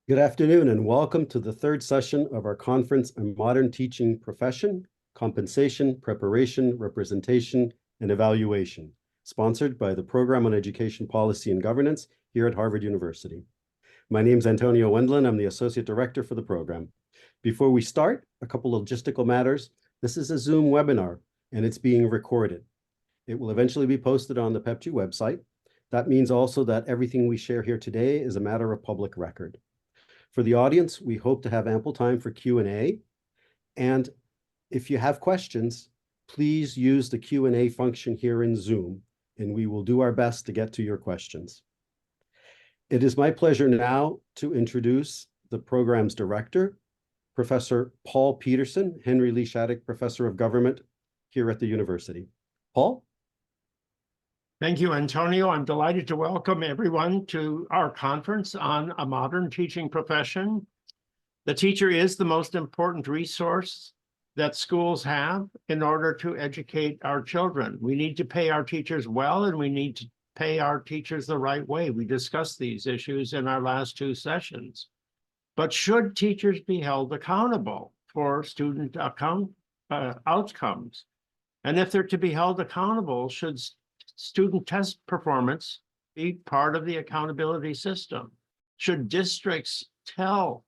Good afternoon and welcome to the third session of our conference on modern teaching profession, compensation, preparation, representation, and evaluation, sponsored by the Program on Education Policy and Governance here at Harvard University. My name is Antonio Wendland. I'm the Associate Director for the program. Before we start, a couple of logistical matters. This is a Zoom webinar and it's being recorded. It will eventually be posted on the PEPG website. That means also that everything we share here today is a matter of public record. For the audience, we hope to have ample time for Q&A. And if you have questions, please use the Q&A function here in Zoom, and we will do our best to get to your questions. It is my pleasure now to introduce the program's director, Professor Paul Peterson, Henry Lee Shattuck Professor of Government here at the university. Paul? Thank you, Antonio. I'm delighted to welcome everyone to our conference on a modern teaching profession. The teacher is the most important resource that schools have in order to educate our children. We need to pay our teachers well, and we need to pay our teachers the right way. We discussed these issues in our last two sessions. But should teachers be held accountable for student outcomes? And if they're to be held accountable, should student test performance be part of the accountability system? Should districts tell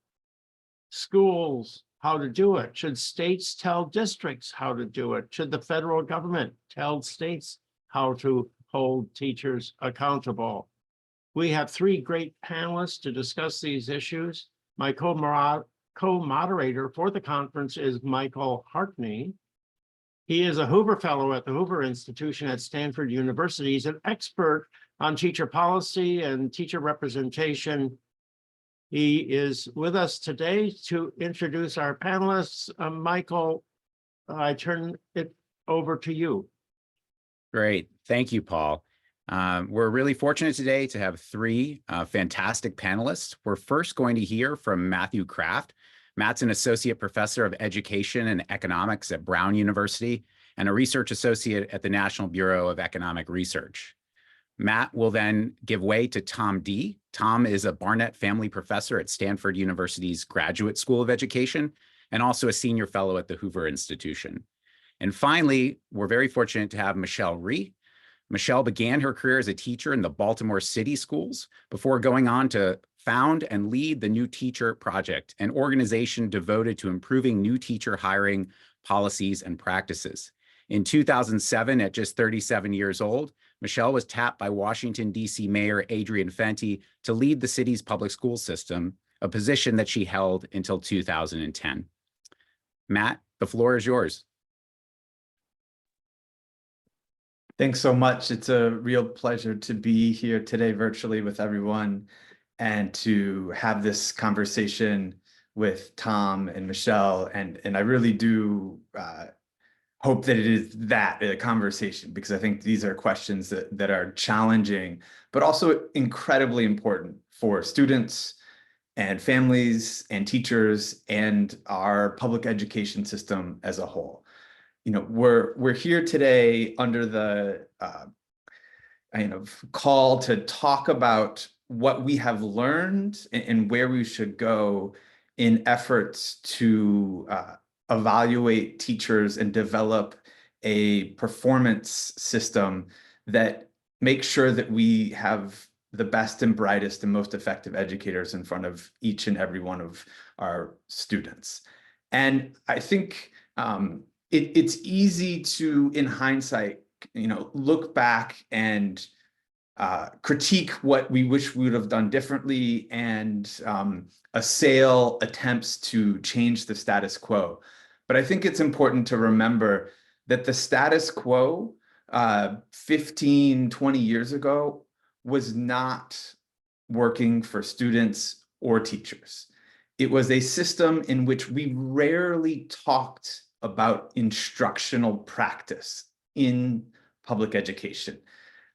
schools how to do it? Should states tell districts how to do it? Should the federal government tell states how to hold teachers accountable? We have three great panelists to discuss these issues. My co-moderator for the conference is Michael Hartney. He is a Hoover Fellow at the Hoover Institution at Stanford University. He's an expert on teacher policy and teacher representation. He is with us today to introduce our panelists. Michael, I turn it over to you. Great. Thank you, Paul. We're really fortunate today to have three fantastic panelists. We're first going to hear from Matthew Kraft. Matt's an associate professor of education and economics at Brown University and a research associate at the National Bureau of Economic Research. Matt will then give way to Tom D. Tom is a Barnett family professor at Stanford University's Graduate School of Education and also a senior fellow at the Hoover Institution. And finally, we're very fortunate to have Michelle Rhee. Michelle began her career as a teacher in the Baltimore City Schools before going on to found and lead the New Teacher Project, an organization devoted to improving new teacher hiring policies and practices. In 2007, at just 37 years old, Michelle was tapped by Washington, D.C. Mayor Adrian Fenty to lead the city's public school system, a position that she held until 2010. Matt, the floor is yours. Thanks so much. It's a real pleasure to be here today virtually with everyone and to have this conversation with Tom and Michelle. And I really do hope that it is a conversation, because I think these are questions that are challenging, but also incredibly important for students and families and teachers and our public education system as a whole. You know, we're here today under the call to talk about what we have learned and where we should go in efforts to evaluate teachers and develop a performance system that makes sure that we have the best and brightest and most effective educators in front of each and every one of our students. And I think it's easy to, in hindsight, look back and critique what we wish we would have done differently and assail attempts to change the status quo. But I think it's important to remember that the status quo 15, 20 years ago was not working for students or teachers. It was a system in which we rarely talked about instructional practice in public education.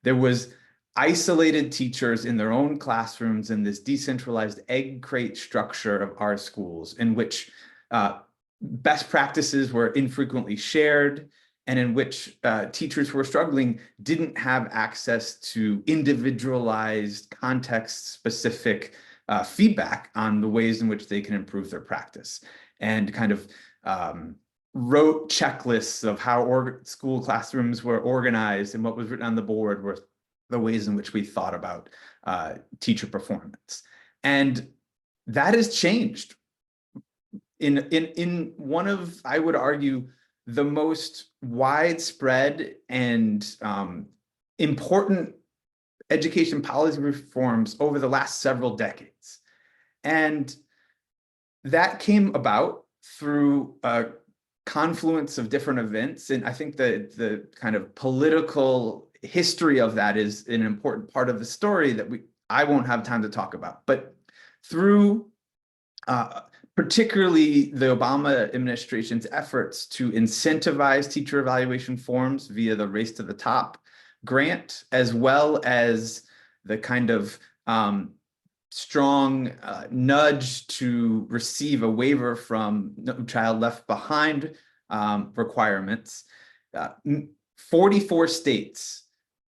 There was isolated teachers in their own classrooms in this decentralized egg crate structure of our schools, in which best practices were infrequently shared, and in which teachers who were struggling didn't have access to individualized, context-specific feedback on the ways in which they can improve their practice, and kind of wrote checklists of how school classrooms were organized, and what was written on the board were the ways in which we thought about teacher performance. And that has changed in one of, I would argue, the most widespread and important education policy reforms over the last several decades. And that came about through a confluence of different events. And I think the kind of political history of that is an important part of the story that I won't have time to talk about. But through particularly the Obama administration's efforts to incentivize teacher evaluation forms via the Race to the Top grant, as well as the kind of strong nudge to receive a waiver from No Child Left Behind requirements, 44 states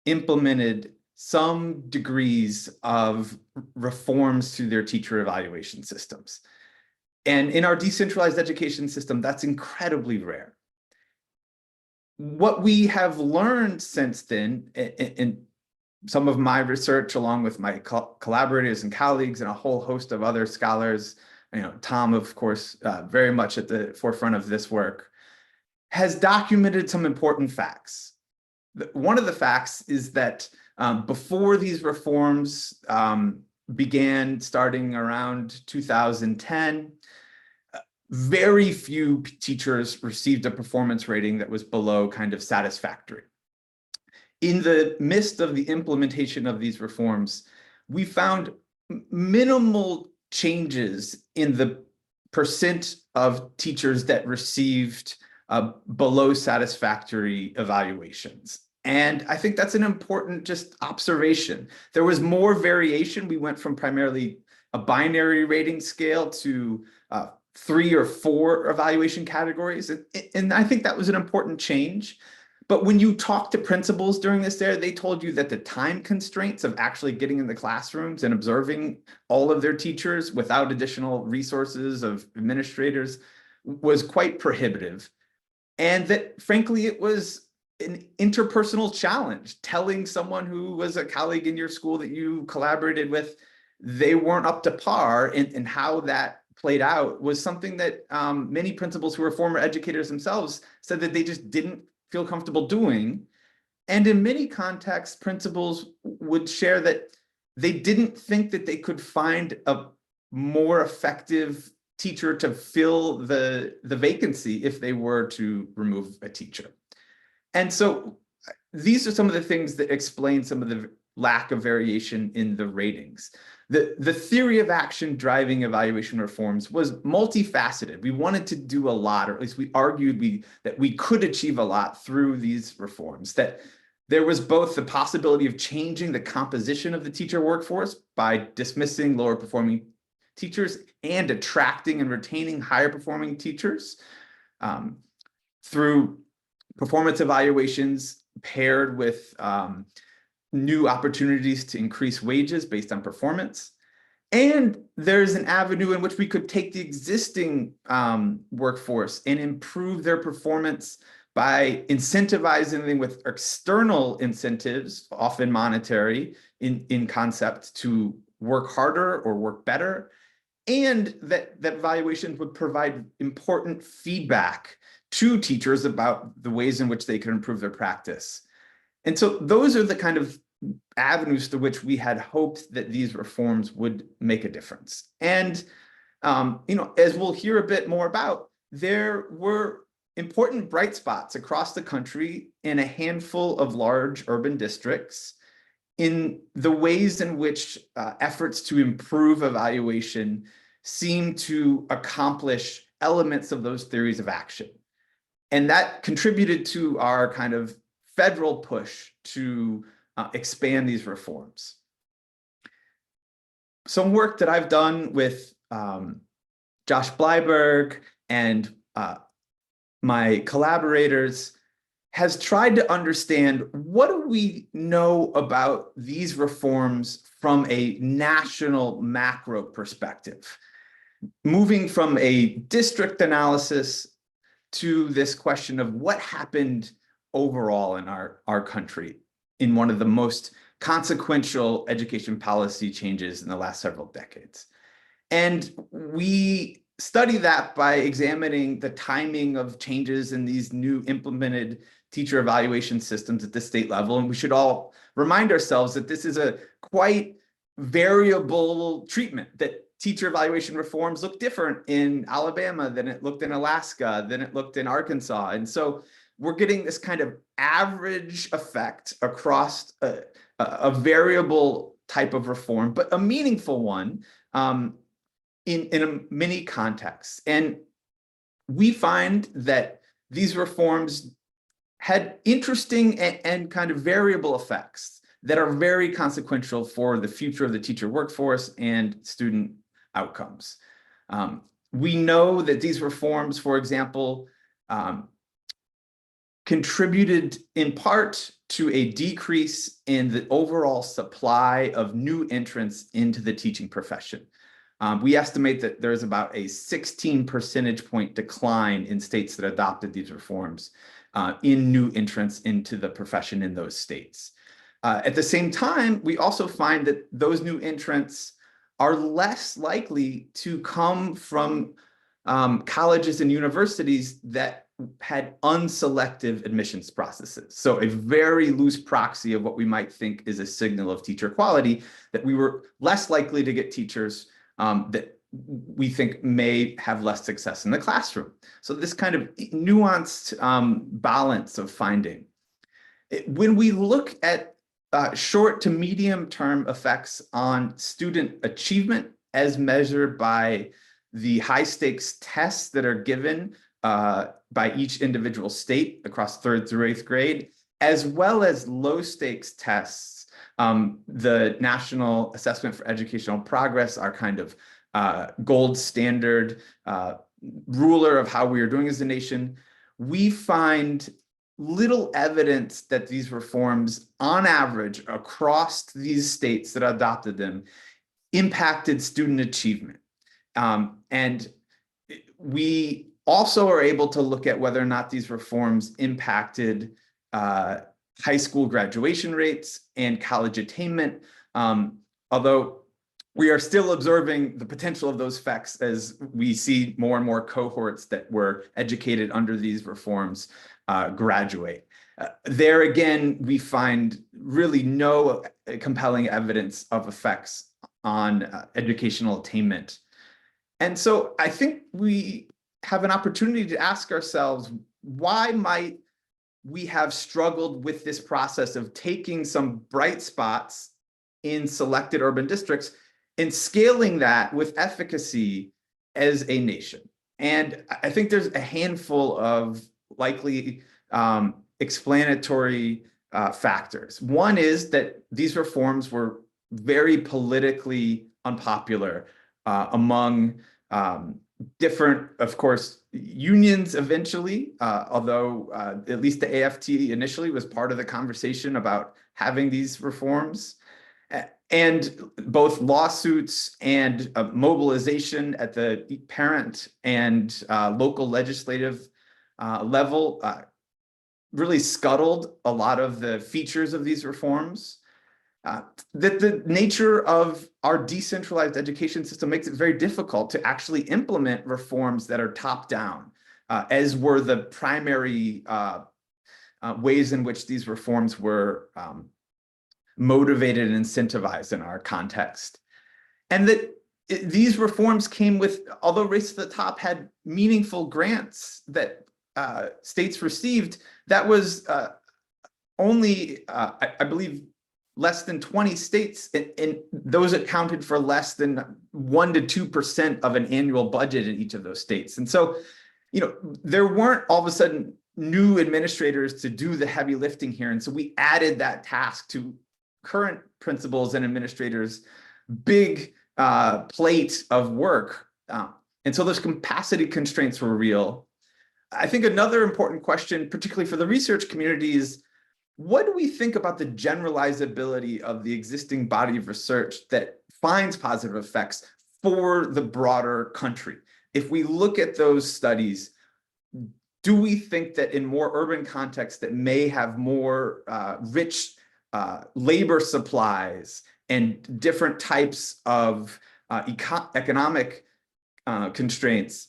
implemented some degrees of reforms to their teacher evaluation systems. And in our decentralized education system, that's incredibly rare. What we have learned since then, in some of my research, along with my collaborators and colleagues and a whole host of other scholars, Tom, of course, very much at the forefront of this work, has documented some important facts. One of the facts is that before these reforms began starting around 2010, very few teachers received a performance rating that was below kind of satisfactory. In the midst of the implementation of these reforms, we found minimal changes in the percent of teachers that received below satisfactory evaluations. And I think that's an important just observation. There was more variation. We went from primarily a binary rating scale to 3 or 4 evaluation categories. And I think that was an important change. But when you talk to principals during this era, they told you that the time constraints of actually getting in the classrooms and observing all of their teachers without additional resources of administrators was quite prohibitive. And that, frankly, it was an interpersonal challenge. Telling someone who was a colleague in your school that you collaborated with, they weren't up to par, and how that played out was something that many principals who were former educators themselves said that they just didn't feel comfortable doing. And in many contexts, principals would share that they didn't think that they could find a more effective teacher to fill the vacancy if they were to remove a teacher. And so these are some of the things that explain some of the lack of variation in the ratings. The theory of action driving evaluation reforms was multifaceted. We wanted to do a lot, or at least we argued that we could achieve a lot through these reforms, that there was both the possibility of changing the composition of the teacher workforce by dismissing lower performing teachers and attracting and retaining higher performing teachers through performance evaluations paired with new opportunities to increase wages based on performance. And there's an avenue in which we could take the existing workforce and improve their performance by incentivizing them with external incentives, often monetary in concept, to work harder or work better. And that evaluations would provide important feedback to teachers about the ways in which they could improve their practice. And so those are the kind of avenues through which we had hoped that these reforms would make a difference. And, as we'll hear a bit more about, there were important bright spots across the country in a handful of large urban districts in the ways in which efforts to improve evaluation seem to accomplish elements of those theories of action. And that contributed to our kind of federal push to expand these reforms. Some work that I've done with Josh Bleiberg and my collaborators has tried to understand what do we know about these reforms from a national macro perspective, moving from a district analysis to this question of what happened overall in our country in one of the most consequential education policy changes in the last several decades. And we study that by examining the timing of changes in these new implemented teacher evaluation systems at the state level. And we should all remind ourselves that this is a quite variable treatment, that teacher evaluation reforms look different in Alabama than it looked in Alaska, than it looked in Arkansas. And so we're getting this kind of average effect across a variable type of reform, but a meaningful one in many contexts. And we find that these reforms had interesting and kind of variable effects that are very consequential for the future of the teacher workforce and student outcomes. We know that these reforms, for example, contributed in part to a decrease in the overall supply of new entrants into the teaching profession. We estimate that there's about a 16 percentage point decline in states that adopted these reforms in new entrants into the profession in those states. At the same time, we also find that those new entrants are less likely to come from colleges and universities that had unselective admissions processes. So a very loose proxy of what we might think is a signal of teacher quality, that we were less likely to get teachers that we think may have less success in the classroom. So this kind of nuanced balance of finding. When we look at short to medium term effects on student achievement as measured by the high stakes tests that are given by each individual state across 3rd through 8th grade, as well as low stakes tests, the National Assessment for Educational Progress, our kind of gold standard ruler of how we are doing as a nation, we find little evidence that these reforms, on average, across these states that adopted them, impacted student achievement. And we also are able to look at whether or not these reforms impacted high school graduation rates and college attainment, although we are still observing the potential of those effects as we see more and more cohorts that were educated under these reforms graduate. There again, we find really no compelling evidence of effects on educational attainment. And so I think we have an opportunity to ask ourselves, why might we have struggled with this process of taking some bright spots in selected urban districts and scaling that with efficacy as a nation? And I think there's a handful of likely explanatory factors. One is that these reforms were very politically unpopular among different, of course, unions eventually, although at least the AFT initially was part of the conversation about having these reforms. And both lawsuits and mobilization at the parent and local legislative level really scuttled a lot of the features of these reforms. That the nature of our decentralized education system makes it very difficult to actually implement reforms that are top down, as were the primary ways in which these reforms were motivated and incentivized in our context. And that these reforms came with, although Race to the Top had meaningful grants that states received, that was only, I believe, less than 20 states, and those accounted for less than 1 to 2% of an annual budget in each of those states. And so, you know, there weren't all of a sudden new administrators to do the heavy lifting here. And so we added that task to current principals and administrators' big plate of work. And so those capacity constraints were real. I think another important question, particularly for the research community, is what do we think about the generalizability of the existing body of research that finds positive effects for the broader country? If we look at those studies, do we think that in more urban contexts that may have more rich labor supplies and different types of economic constraints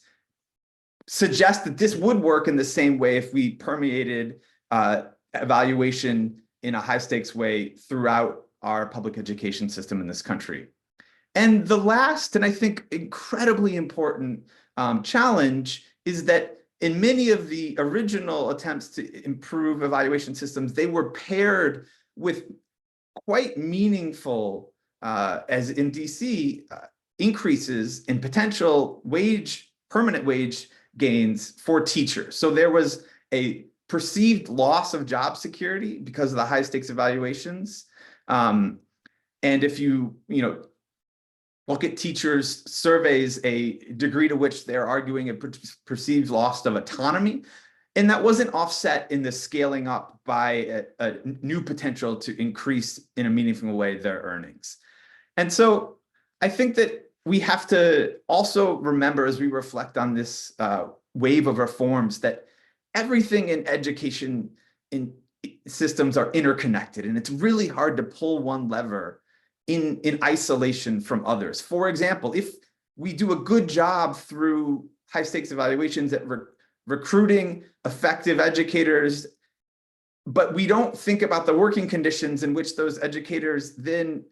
suggest that this would work in the same way if we permeated evaluation in a high stakes way throughout our public education system in this country? And the last, and I think incredibly important challenge is that in many of the original attempts to improve evaluation systems, they were paired with quite meaningful, as in DC, increases in potential permanent wage gains for teachers. So there was a perceived loss of job security because of the high stakes evaluations. And if you look at teachers' surveys, a degree to which they're arguing a perceived loss of autonomy, and that wasn't offset in the scaling up by a new potential to increase in a meaningful way their earnings. And so I think that we have to also remember as we reflect on this wave of reforms that everything in education in systems are interconnected, and it's really hard to pull one lever in isolation from others. For example, if we do a good job through high stakes evaluations at recruiting effective educators, but we don't think about the working conditions in which those educators then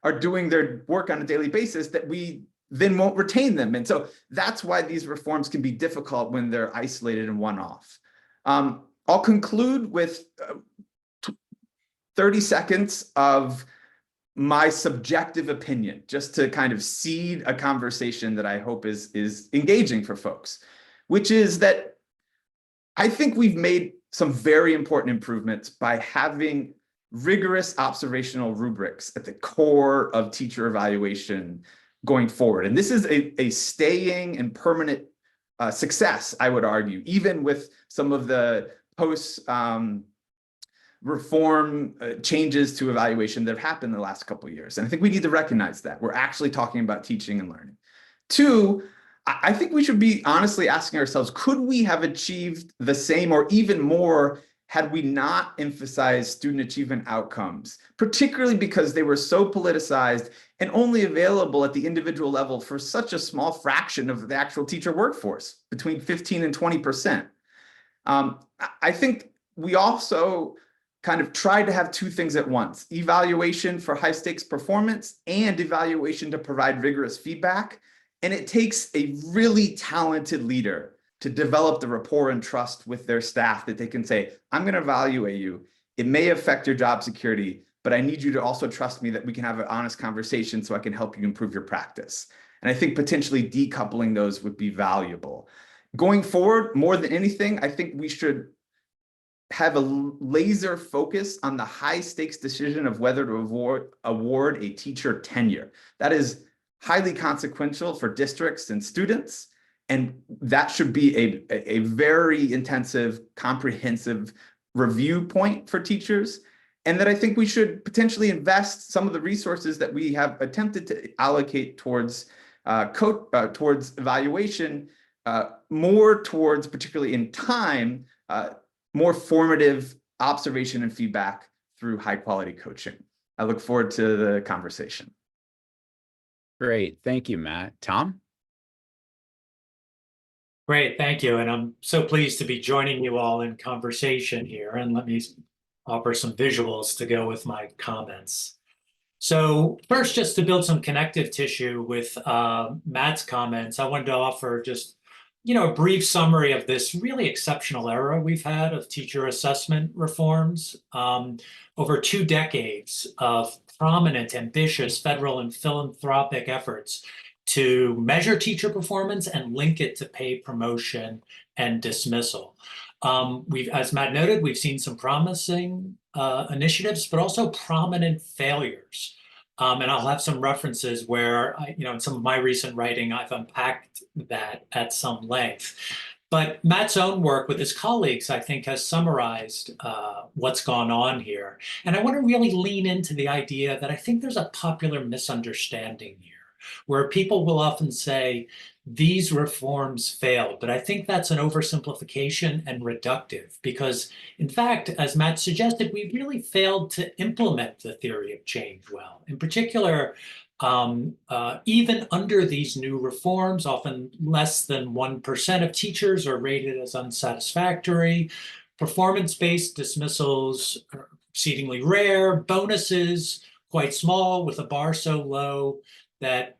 are doing their work on a daily basis, that we then won't retain them. And so that's why these reforms can be difficult when they're isolated and one-off. I'll conclude with 30 seconds of my subjective opinion, just to kind of seed a conversation that I hope is engaging for folks, which is that I think we've made some very important improvements by having rigorous observational rubrics at the core of teacher evaluation going forward. And this is a staying and permanent success, I would argue, even with some of the post-reform changes to evaluation that have happened in the last couple of years. And I think we need to recognize that. We're actually talking about teaching and learning. Two, I think we should be honestly asking ourselves, could we have achieved the same or even more had we not emphasized student achievement outcomes, particularly because they were so politicized and only available at the individual level for such a small fraction of the actual teacher workforce, between 15 and 20%. I think we also kind of tried to have two things at once: evaluation for high stakes performance and evaluation to provide rigorous feedback. And it takes a really talented leader to develop the rapport and trust with their staff that they can say, I'm going to evaluate you. It may affect your job security, but I need you to also trust me that we can have an honest conversation so I can help you improve your practice. And I think potentially decoupling those would be valuable. Going forward, more than anything, I think we should have a laser focus on the high stakes decision of whether to award a teacher tenure. That is highly consequential for districts and students. And that should be a very intensive, comprehensive review point for teachers. And that I think we should potentially invest some of the resources that we have attempted to allocate towards evaluation, more towards, particularly in time, more formative observation and feedback through high quality coaching. I look forward to the conversation. Great. Thank you, Matt. Tom? Great, thank you. And I'm so pleased to be joining you all in conversation here. And let me offer some visuals to go with my comments. So first, just to build some connective tissue with Matt's comments, I wanted to offer just a brief summary of this really exceptional era we've had of teacher assessment reforms. Over 2 decades of prominent, ambitious federal and philanthropic efforts to measure teacher performance and link it to pay promotion and dismissal. As Matt noted, we've seen some promising initiatives, but also prominent failures. And I'll have some references where, in some of my recent writing, I've unpacked that at some length. But Matt's own work with his colleagues, I think, has summarized what's gone on here. And I want to really lean into the idea that I think there's a popular misunderstanding here, where people will often say, these reforms failed. But I think that's an oversimplification and reductive, because in fact, as Matt suggested, we really failed to implement the theory of change well. In particular, even under these new reforms, often less than 1% of teachers are rated as unsatisfactory. Performance-based dismissals are exceedingly rare. Bonuses, quite small, with a bar so low that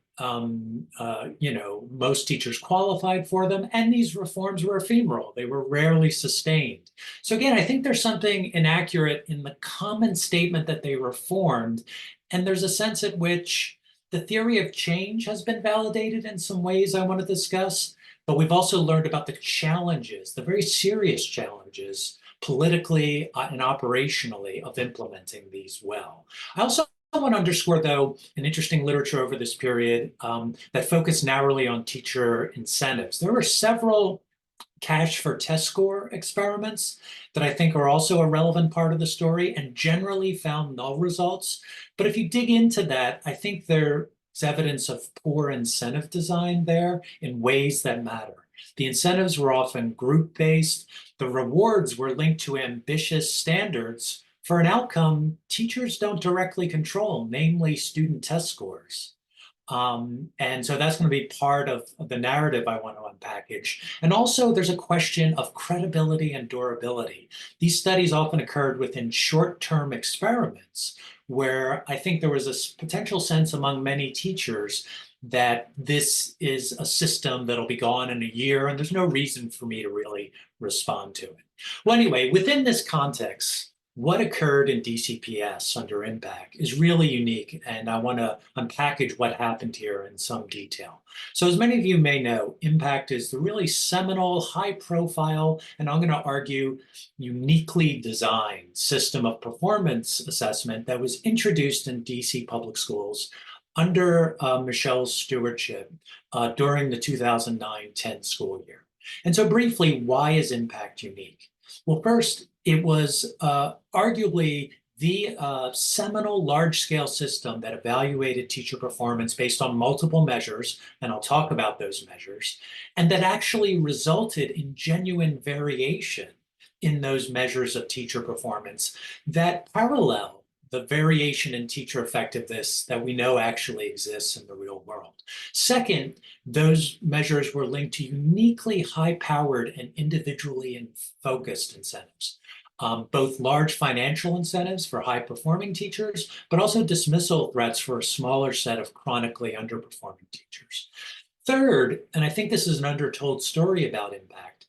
most teachers qualified for them, and these reforms were ephemeral. They were rarely sustained. So again, I think there's something inaccurate in the common statement that they reformed, and there's a sense at which the theory of change has been validated in some ways I want to discuss, but we've also learned about the challenges, the very serious challenges, politically and operationally, of implementing these well. I also want to underscore, though, an interesting literature over this period that focused narrowly on teacher incentives. There were several cash for test score experiments that I think are also a relevant part of the story and generally found null results. But if you dig into that, I think there's evidence of poor incentive design there in ways that matter. The incentives were often group-based. The rewards were linked to ambitious standards for an outcome teachers don't directly control, namely student test scores. And so that's going to be part of the narrative I want to unpackage. And also there's a question of credibility and durability. These studies often occurred within short-term experiments where I think there was a potential sense among many teachers that this is a system that'll be gone in a year and there's no reason for me to really respond to it. Well, anyway, within this context, what occurred in DCPS under impact is really unique, and I want to unpackage what happened here in some detail. So as many of you may know, impact is the really seminal, high-profile, and I'm going to argue uniquely designed system of performance assessment that was introduced in DC public schools under Michelle's stewardship during the 2009-10 school year. And so briefly, why is impact unique? Well, first, it was arguably the seminal large-scale system that evaluated teacher performance based on multiple measures, and I'll talk about those measures, and that actually resulted in genuine variation in those measures of teacher performance that parallel the variation in teacher effectiveness that we know actually exists in the real world. Second, those measures were linked to uniquely high-powered and individually focused incentives. Both large financial incentives for high-performing teachers, but also dismissal threats for a smaller set of chronically underperforming teachers. Third, and I think this is an undertold story about impact,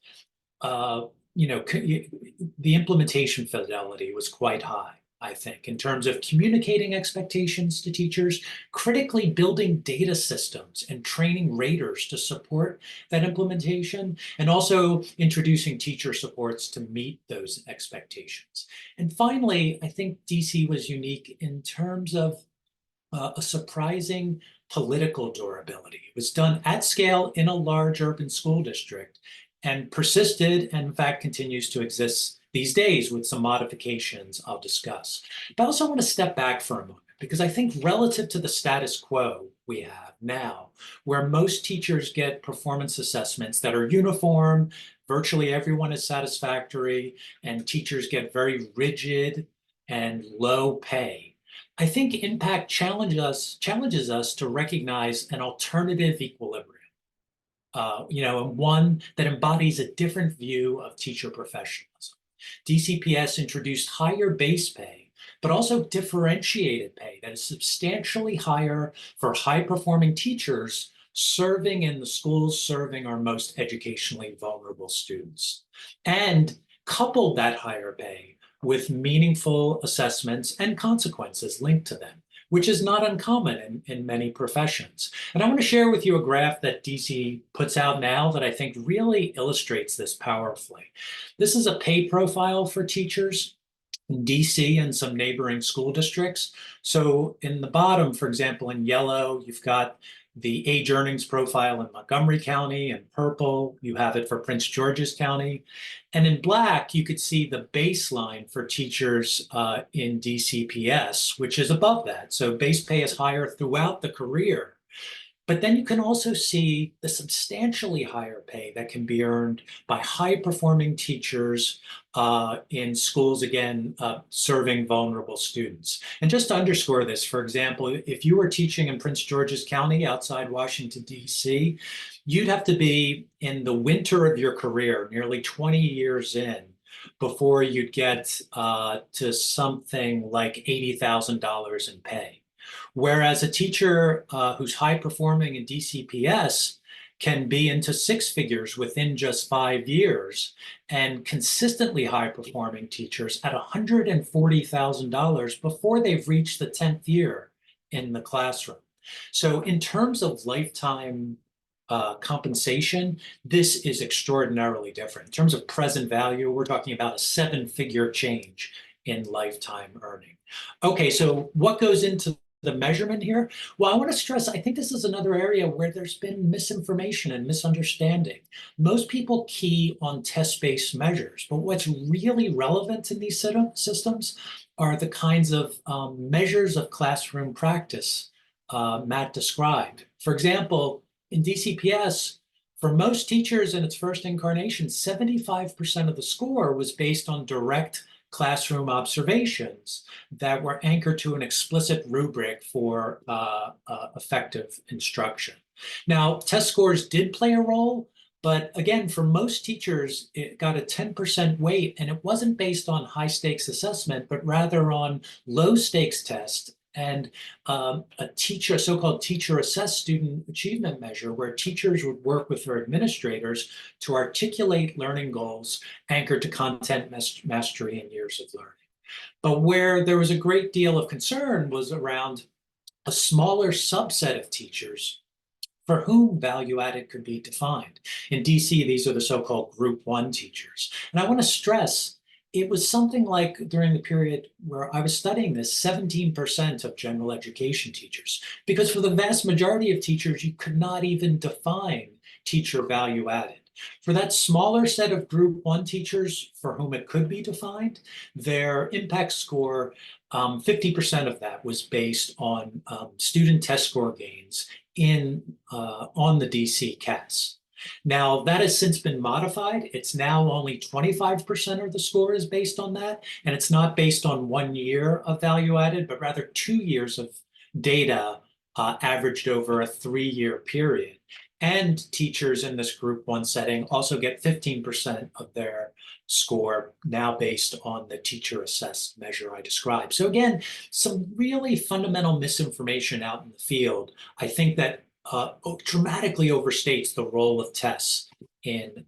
the implementation fidelity was quite high, I think, in terms of communicating expectations to teachers, critically building data systems and training raters to support that implementation, and also introducing teacher supports to meet those expectations. And finally, I think DC was unique in terms of a surprising political durability. It was done at scale in a large urban school district and persisted, and in fact continues to exist these days with some modifications I'll discuss. But I also want to step back for a moment, because I think relative to the status quo we have now, where most teachers get performance assessments that are uniform, virtually everyone is satisfactory, and teachers get very rigid and low pay, I think impact challenges us to recognize an alternative equilibrium. One that embodies a different view of teacher professionalism. DCPS introduced higher base pay, but also differentiated pay that is substantially higher for high-performing teachers serving in the schools serving our most educationally vulnerable students, and coupled that higher pay with meaningful assessments and consequences linked to them, which is not uncommon in many professions. And I want to share with you a graph that DC puts out now that I think really illustrates this powerfully. This is a pay profile for teachers in DC and some neighboring school districts. So in the bottom, for example, in yellow, you've got the age earnings profile in Montgomery County. In purple, you have it for Prince George's County. And in black, you could see the baseline for teachers in DCPS, which is above that. So base pay is higher throughout the career. But then you can also see the substantially higher pay that can be earned by high-performing teachers in schools, again, serving vulnerable students. And just to underscore this, for example, if you were teaching in Prince George's County outside Washington, D.C., you'd have to be in the winter of your career, nearly 20 years in, before you'd get to something like $80,000 in pay. Whereas a teacher who's high performing in DCPS can be into six figures within just 5 years, and consistently high performing teachers at $140,000 before they've reached the 10th year in the classroom. So in terms of lifetime compensation, this is extraordinarily different. In terms of present value, we're talking about a 7-figure change in lifetime earning. Okay, so what goes into the measurement here? Well, I want to stress, I think this is another area where there's been misinformation and misunderstanding. Most people key on test-based measures, but what's really relevant in these systems are the kinds of measures of classroom practice Matt described. For example, in DCPS, for most teachers in its first incarnation, 75% of the score was based on direct classroom observations that were anchored to an explicit rubric for effective instruction. Now, test scores did play a role, but again, for most teachers, it got a 10% weight, and it wasn't based on high stakes assessment, but rather on low stakes tests and a so-called teacher assessed student achievement measure, where teachers would work with their administrators to articulate learning goals anchored to content mastery and years of learning. But where there was a great deal of concern was around a smaller subset of teachers for whom value added could be defined. In DC, these are the so-called group 1 teachers. And I want to stress, it was something like, during the period where I was studying this, 17% of general education teachers, because for the vast majority of teachers, you could not even define teacher value added. For that smaller set of group 1 teachers for whom it could be defined, their impact score, 50% of that was based on student test score gains on the DC CAS. Now, that has since been modified. It's now only 25% of the score is based on that, and it's not based on 1 year of value added, but rather 2 years of data averaged over a 3-year period. And teachers in this group 1 setting also get 15% of their score now based on the teacher assessed measure I described. So again, some really fundamental misinformation out in the field, I think, that dramatically overstates the role of tests in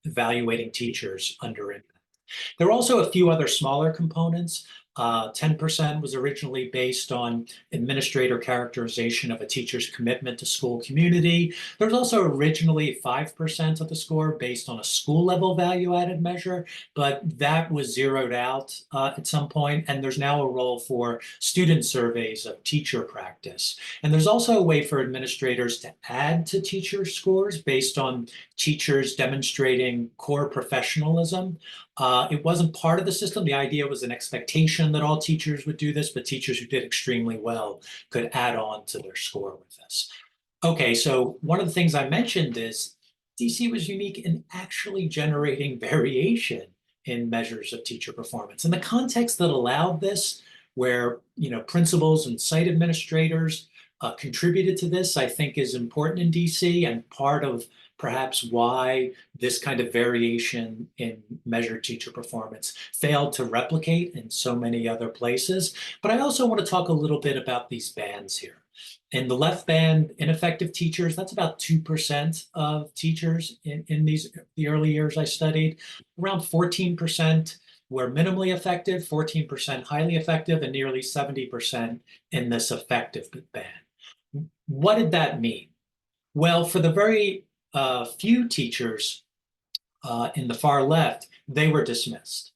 evaluating teachers under impact. There are also a few other smaller components. 10% was originally based on administrator characterization of a teacher's commitment to school community. There was also originally 5% of the score based on a school level value added measure, but that was zeroed out at some point, and there's now a role for student surveys of teacher practice. And there's also a way for administrators to add to teacher scores based on teachers demonstrating core professionalism. It wasn't part of the system. The idea was an expectation that all teachers would do this, but teachers who did extremely well could add on to their score with this. Okay, so one of the things I mentioned is DC was unique in actually generating variation in measures of teacher performance. And the context that allowed this, where principals and site administrators contributed to this, I think is important in DC, and part of perhaps why this kind of variation in measured teacher performance failed to replicate in so many other places. But I also want to talk a little bit about these bands here. In the left band, ineffective teachers, that's about 2% of teachers in the early years I studied. Around 14% were minimally effective, 14% highly effective, and nearly 70% in this effective band. What did that mean? Well, for the very few teachers in the far left, they were dismissed.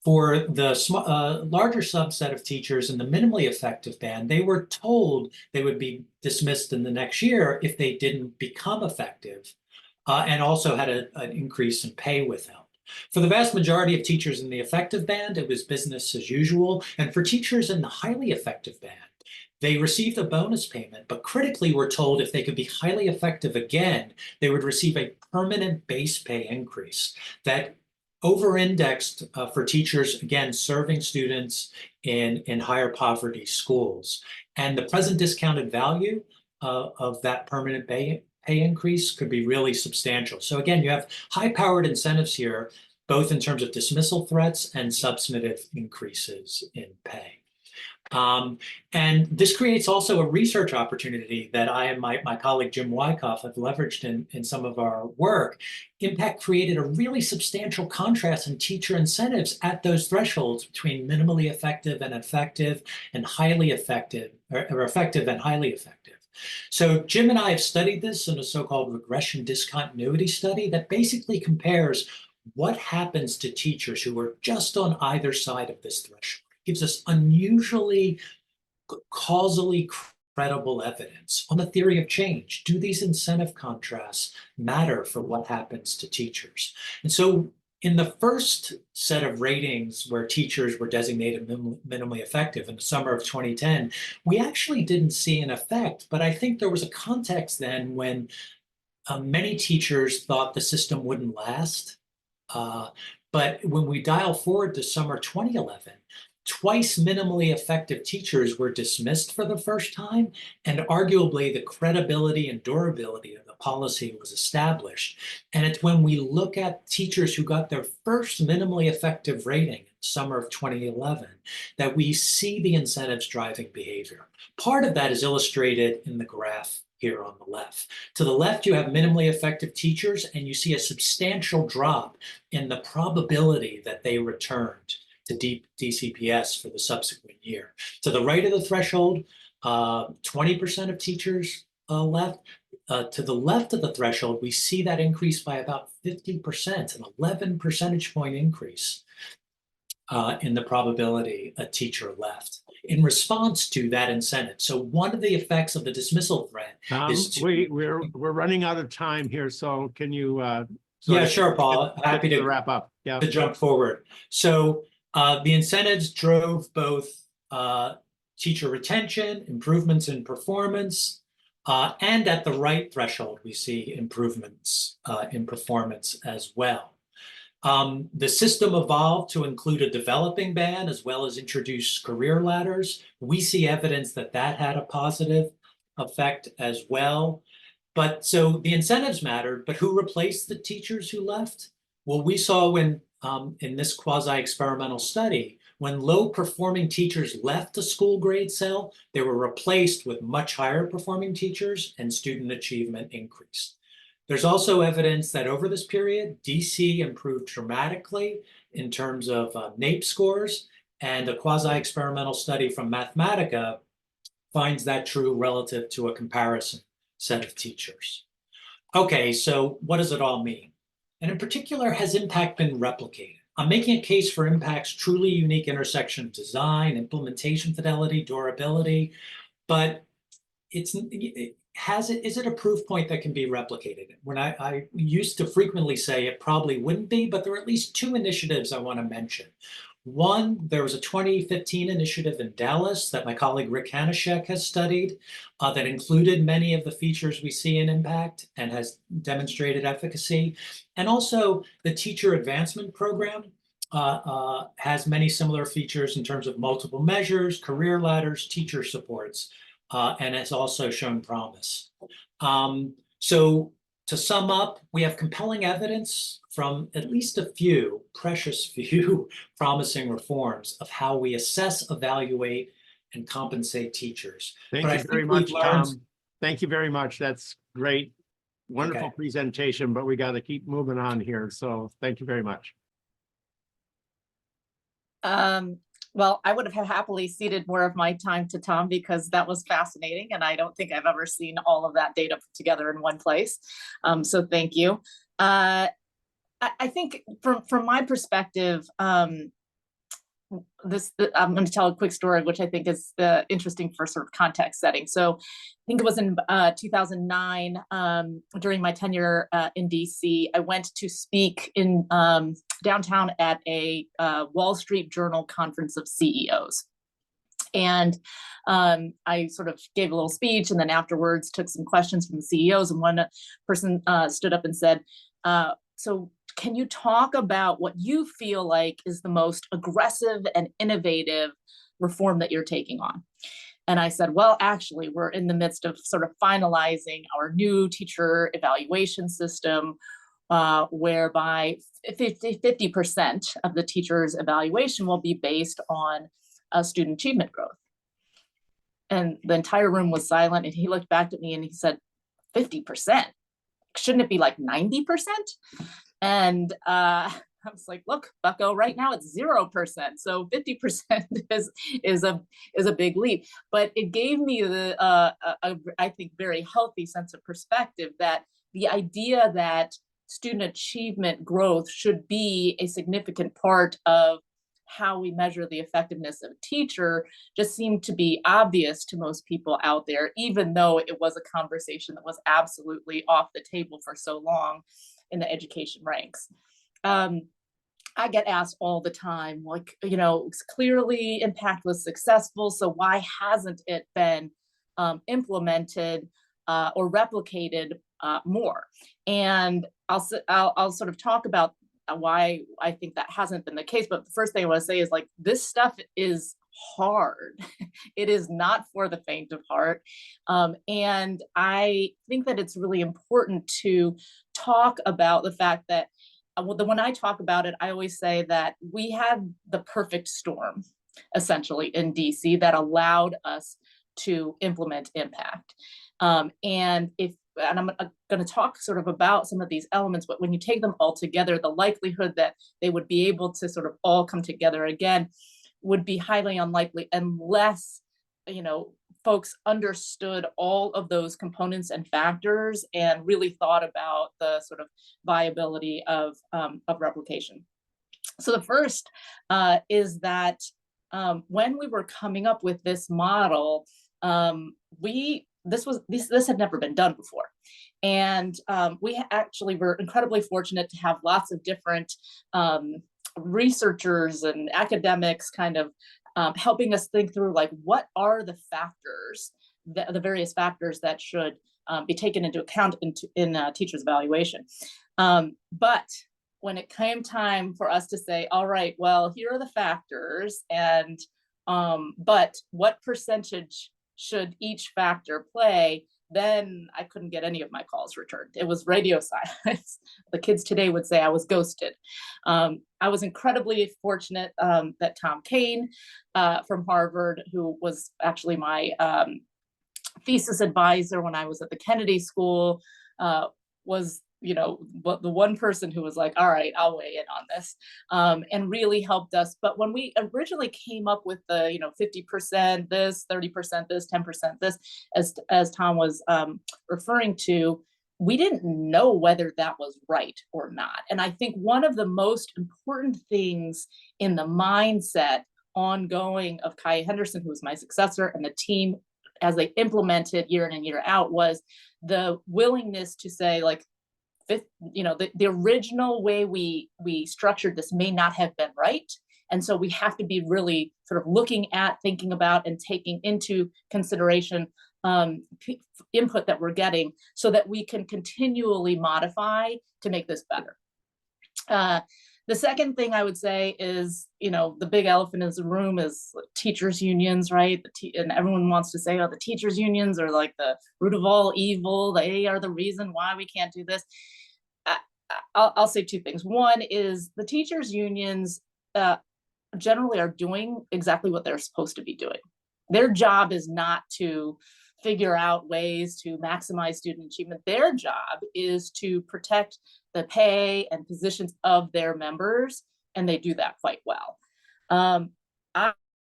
For the larger subset of teachers in the minimally effective band, they were told they would be dismissed in the next year if they didn't become effective, and also had an increase in pay withheld. For the vast majority of teachers in the effective band, it was business as usual. And for teachers in the highly effective band, they received a bonus payment, but critically were told if they could be highly effective again, they would receive a permanent base pay increase that over-indexed for teachers, again, serving students in higher poverty schools. And the present discounted value of that permanent pay increase could be really substantial. So again, you have high-powered incentives here, both in terms of dismissal threats and substantive increases in pay. And this creates also a research opportunity that I and my colleague Jim Wyckoff have leveraged in some of our work. Impact created a really substantial contrast in teacher incentives at those thresholds between minimally effective and highly effective, or effective and highly effective. So Jim and I have studied this in a so-called regression discontinuity study that basically compares what happens to teachers who are just on either side of this threshold. Gives us unusually causally credible evidence on the theory of change. Do these incentive contrasts matter for what happens to teachers? And so in the first set of ratings where teachers were designated minimally effective in the summer of 2010, we actually didn't see an effect, but I think there was a context then when many teachers thought the system wouldn't last. But when we dial forward to summer 2011, twice minimally effective teachers were dismissed for the first time, and arguably the credibility and durability of the policy was established. And it's when we look at teachers who got their first minimally effective rating in summer of 2011 that we see the incentives driving behavior. Part of that is illustrated in the graph here on the left. To the left, you have minimally effective teachers, and you see a substantial drop in the probability that they returned to DCPS for the subsequent year. To the right of the threshold, 20% of teachers left. To the left of the threshold, we see that increase by about 50%, an 11 percentage point increase in the probability a teacher left in response to that incentive. So one of the effects of the dismissal threat is to— we're running out of time here, so can you yeah, sure, Paul. Happy to wrap up. Yeah, to jump forward. So the incentives drove both teacher retention, improvements in performance, and at the right threshold, we see improvements in performance as well. The system evolved to include a developing band as well as introduce career ladders. We see evidence that that had a positive effect as well. But so the incentives mattered, but who replaced the teachers who left? Well, we saw when in this quasi-experimental study, when low-performing teachers left the school grade cell, they were replaced with much higher performing teachers and student achievement increased. There's also evidence that over this period, DC improved dramatically in terms of NAEP scores, and a quasi-experimental study from Mathematica finds that true relative to a comparison set of teachers. Okay, so what does it all mean? And in particular, has impact been replicated? I'm making a case for impact's truly unique intersection of design, implementation fidelity, durability, but is it a proof point that can be replicated? When I used to frequently say it probably wouldn't be, but there are at least two initiatives I want to mention. One, there was a 2015 initiative in Dallas that my colleague Rick Hanashek has studied that included many of the features we see in impact and has demonstrated efficacy. And also the Teacher Advancement Program has many similar features in terms of multiple measures, career ladders, teacher supports, and has also shown promise. So to sum up, we have compelling evidence from at least a few, precious few, promising reforms of how we assess, evaluate, and compensate teachers. Thank you very much, Tom. Thank you very much. That's great. Wonderful presentation, but we got to keep moving on here. So thank you very much. Well, I would have happily ceded more of my time to Tom because that was fascinating. And I don't think I've ever seen all of that data put together in one place. So thank you. I think from my perspective, I'm going to tell a quick story, which I think is interesting for sort of context setting. So I think it was in 2009, during my tenure in DC, I went to speak in downtown at a Wall Street Journal conference of CEOs. And I sort of gave a little speech, and then afterwards took some questions from the CEOs. And one person stood up and said, so can you talk about what you feel like is the most aggressive and innovative reform that you're taking on? And I said, well, actually, we're in the midst of sort of finalizing our new teacher evaluation system, whereby 50% of the teacher's evaluation will be based on student achievement growth. And the entire room was silent. And he looked back at me and he said, 50%? Shouldn't it be like 90%? And I was like, look, bucko, right now it's 0%. So 50% is a big leap. But it gave me I think, very healthy sense of perspective that the idea that student achievement growth should be a significant part of how we measure the effectiveness of a teacher just seemed to be obvious to most people out there, even though it was a conversation that was absolutely off the table for so long in the education ranks. I get asked all the time, like, clearly impact was successful, so why hasn't it been implemented or replicated more? And I'll sort of talk about why I think that hasn't been the case. But the first thing I want to say is, like, this stuff is hard. It is not for the faint of heart. And I think that it's really important to talk about the fact that when I talk about it, I always say that we had the perfect storm, essentially, in DC that allowed us to implement impact. And I'm going to talk sort of about some of these elements, but when you take them all together, the likelihood that they would be able to sort of all come together again would be highly unlikely unless, folks understood all of those components and factors and really thought about the sort of viability of replication. So the first is that when we were coming up with this model, this had never been done before. And we actually were incredibly fortunate to have lots of different researchers and academics kind of helping us think through, like, what are the factors, the various factors that should be taken into account in teachers' evaluation. But when it came time for us to say, all right, well, here are the factors, and but what percentage should each factor play, then I couldn't get any of my calls returned. It was radio silence. The kids today would say I was ghosted. I was incredibly fortunate that Tom Kane from Harvard, who was actually my thesis advisor when I was at the Kennedy School, was the one person who was like, all right, I'll weigh in on this, and really helped us. But when we originally came up with the 50% this, 30% this, 10% this, as Tom was referring to, we didn't know whether that was right or not. And I think one of the most important things in the mindset ongoing of Kaya Henderson, who was my successor, and the team as they implemented year in and year out, was the willingness to say, like, the original way we structured this may not have been right. And so we have to be really sort of looking at, thinking about, and taking into consideration input that we're getting so that we can continually modify to make this better. The second thing I would say is, the big elephant in the room is teachers' unions, right? And everyone wants to say, oh, the teachers' unions are like the root of all evil. They are the reason why we can't do this. I'll say two things. One is the teachers' unions generally are doing exactly what they're supposed to be doing. Their job is not to figure out ways to maximize student achievement. Their job is to protect the pay and positions of their members, and they do that quite well.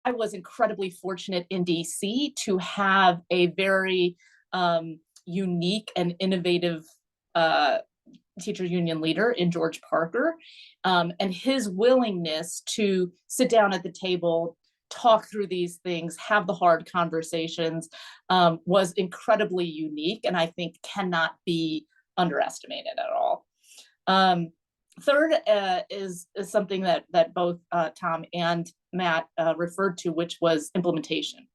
I was incredibly fortunate in DC to have a very unique and innovative teacher union leader in George Parker, and his willingness to sit down at the table, talk through these things, have the hard conversations, was incredibly unique, and I think cannot be underestimated at all. Third is something that both Tom and Matt referred to, which was implementation.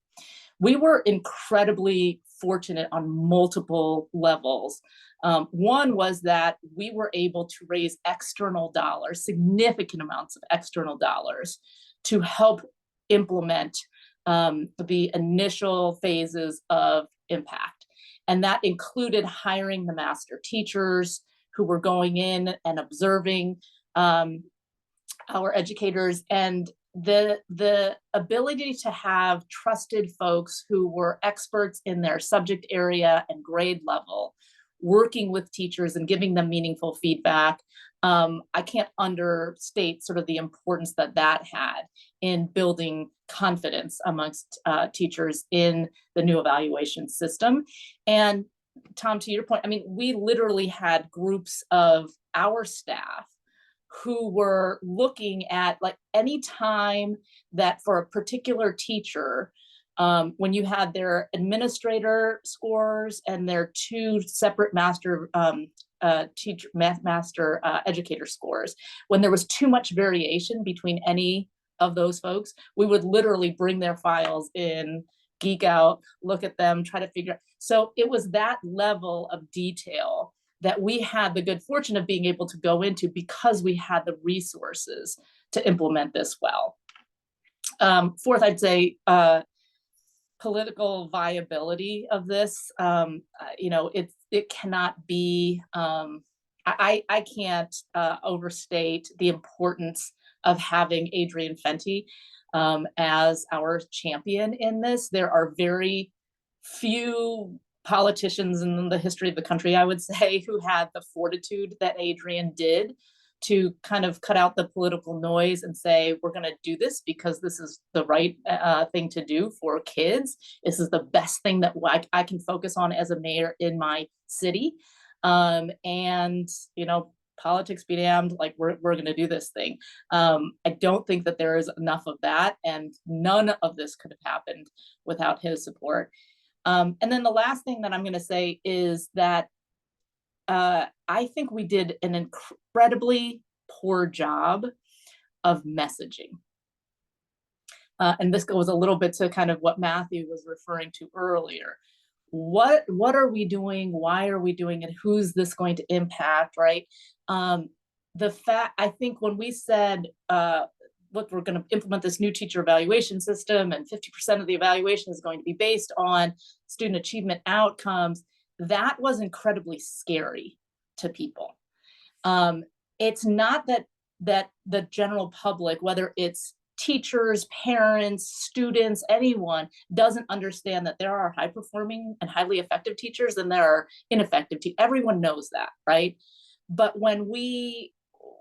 We were incredibly fortunate on multiple levels. One was that we were able to raise external dollars, significant amounts of external dollars, to help implement the initial phases of impact. And that included hiring the master teachers who were going in and observing our educators, and the ability to have trusted folks who were experts in their subject area and grade level, working with teachers and giving them meaningful feedback. I can't understate sort of the importance that that had in building confidence amongst teachers in the new evaluation system. And Tom, to your point, I mean, we literally had groups of our staff who were looking at, like, any time that for a particular teacher, when you had their administrator scores and their two separate master educator scores, when there was too much variation between any of those folks, we would literally bring their files in, geek out, look at them, try to figure out. So it was that level of detail that we had the good fortune of being able to go into because we had the resources to implement this well. Fourth, I'd say political viability of this. You know, it cannot be, I can't overstate the importance of having Adrian Fenty as our champion in this. There are very few politicians in the history of the country, I would say, who had the fortitude that Adrian did to kind of cut out the political noise and say, we're going to do this because this is the right thing to do for kids. This is the best thing that I can focus on as a mayor in my city. And, you know, politics be damned, like we're going to do this thing. I don't think that there is enough of that, and none of this could have happened without his support. And then the last thing that I'm going to say is that I think we did an incredibly poor job of messaging. And this goes a little bit to kind of what Matthew was referring to earlier. What are we doing? Why are we doing it? Who's this going to impact, right? I think when we said, look, we're going to implement this new teacher evaluation system and 50% of the evaluation is going to be based on student achievement outcomes, that was incredibly scary to people. It's not that the general public, whether it's teachers, parents, students, anyone, doesn't understand that there are high performing and highly effective teachers and there are ineffective teachers. Everyone knows that, right? But when we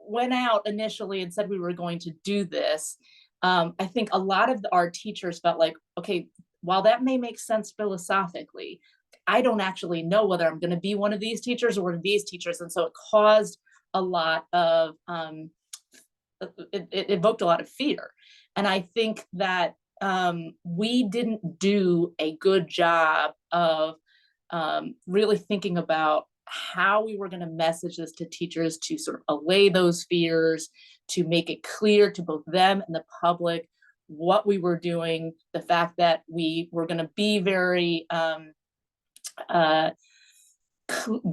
went out initially and said we were going to do this, I think a lot of our teachers felt like, okay, while that may make sense philosophically, I don't actually know whether I'm going to be one of these teachers or one of these teachers. And so it caused a lot of, it evoked a lot of fear. And I think that we didn't do a good job of really thinking about how we were going to message this to teachers to sort of allay those fears, to make it clear to both them and the public what we were doing, the fact that we were going to be very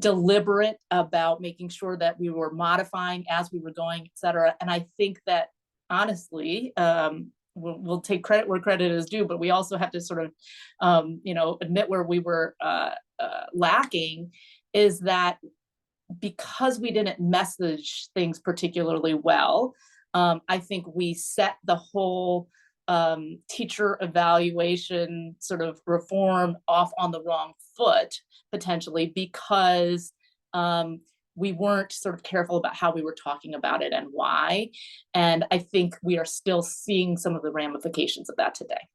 deliberate about making sure that we were modifying as we were going, et cetera. And I think that honestly, we'll take credit where credit is due, but we also have to sort of, admit where we were lacking, is that because we didn't message things particularly well, I think we set the whole teacher evaluation sort of reform off on the wrong foot, potentially, because we weren't sort of careful about how we were talking about it and why. And I think we are still seeing some of the ramifications of that today.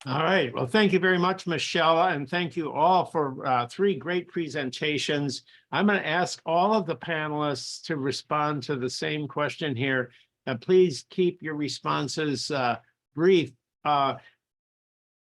All right. Well, thank you very much, Michelle, and thank you all for three great presentations. I'm going to ask all of the panelists to respond to the same question here. Please keep your responses brief. Could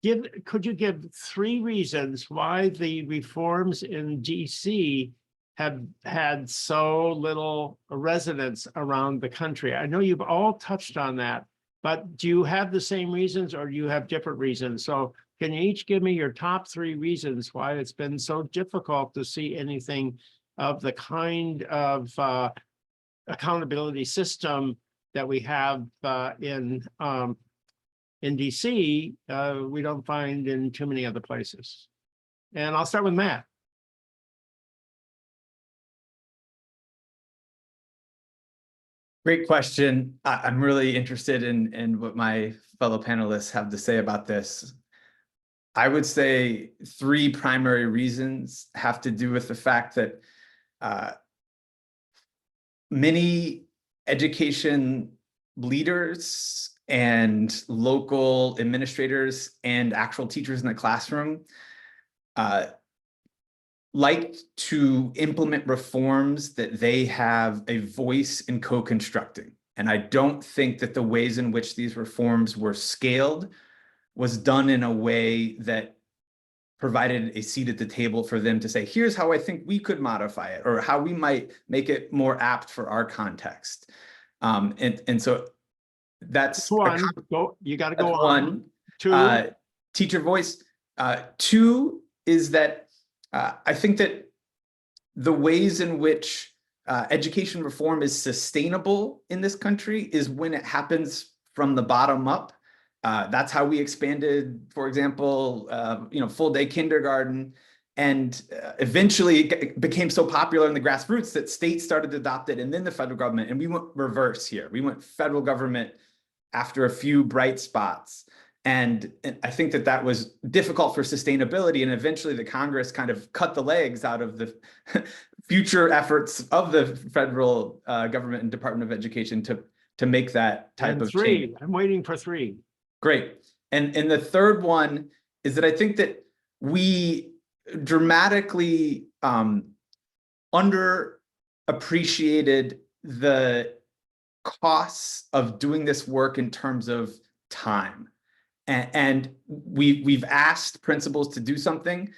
you give 3 reasons why the reforms in DC have had so little resonance around the country? I know you've all touched on that, but do you have the same reasons or do you have different reasons? So can you each give me your top 3 reasons why it's been so difficult to see anything of the kind of accountability system that we have in DC, we don't find in too many other places. And I'll start with Matt. Great question. I'm really interested in what my fellow panelists have to say about this. I would say 3 primary reasons have to do with the fact that many education leaders and local administrators and actual teachers in the classroom like to implement reforms that they have a voice in co-constructing. And I don't think that the ways in which these reforms were scaled was done in a way that provided a seat at the table for them to say, here's how I think we could modify it, or how we might make it more apt for our context. And so that's one. You got to go on. 1. Teacher voice. 2 is that I think that the ways in which education reform is sustainable in this country is when it happens from the bottom up. That's how we expanded, for example, full day kindergarten, and eventually it became so popular in the grassroots that states started to adopt it, and then the federal government, and we went reverse here. We went federal government after a few bright spots. And I think that that was difficult for sustainability. And eventually the Congress kind of cut the legs out of the future efforts of the federal government and Department of Education to make that type of change. I'm waiting for 3. Great. And the third one is that I think that we dramatically underappreciated the costs of doing this work in terms of time. And we've asked principals to do something